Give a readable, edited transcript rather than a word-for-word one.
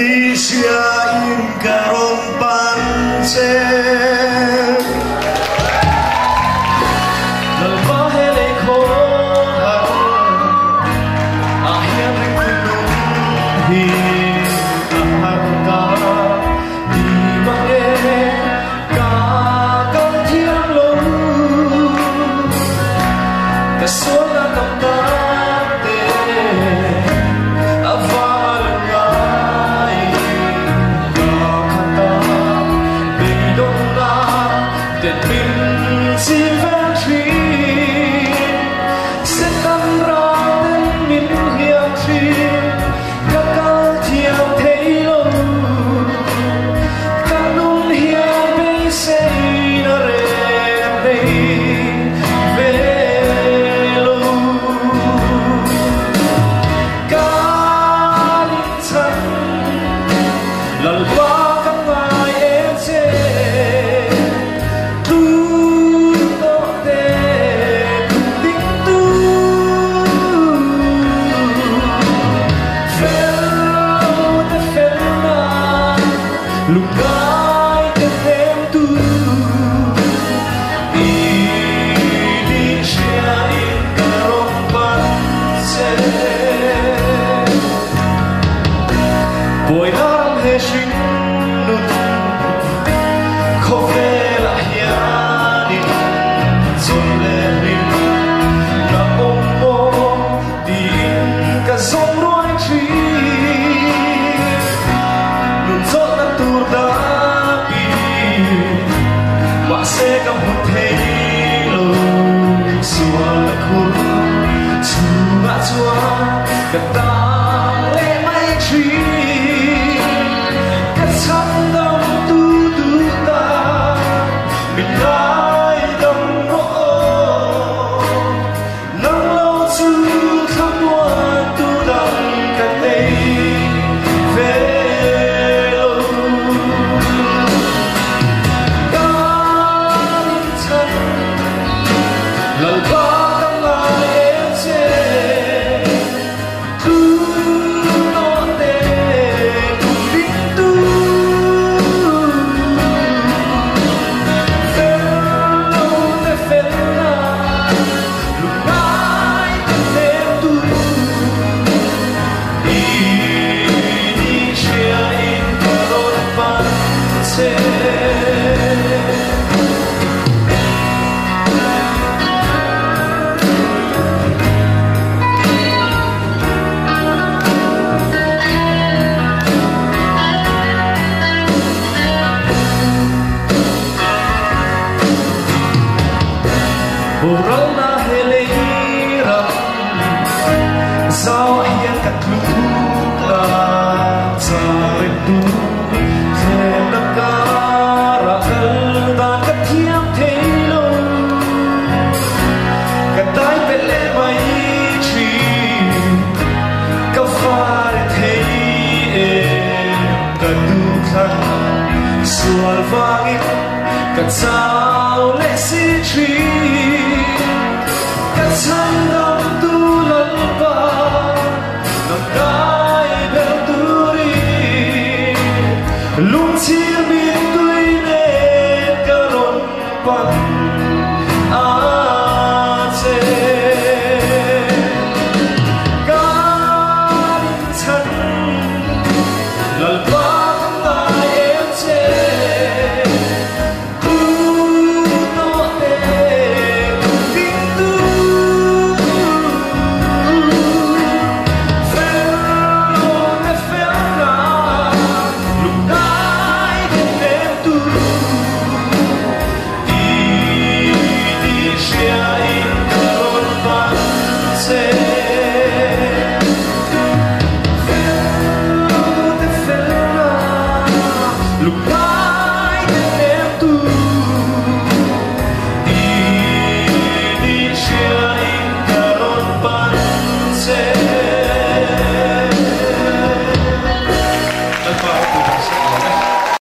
Inisiain karong pancen Lalbahe ko akhir kununghi ahangka di mange kakang tiang long kasona kapate Lalbiakthanga ese tu to te ding tu fellow the felna lugai te tem tu inisiain karong pancen boy naram he shin nun ko vela hianin zon le rin na om mo din ka zong roi chi nun zot na tur da pi wa se kam hut thei lo suwa la khur chu ma chua ka ta le mai chi Lalbiakthanga ese tu no te ding tu fellow te felna lugai te tem tu inisiain karong pancen Oral na helera sao hian kat lukla sa retu thêm na kara kaldan ka thiam theilo ka dai pele mai chi ka fare thei e ka du khan sual vangin ka chao le si chi Sangam tu lalba Nagai bel turi Lung chi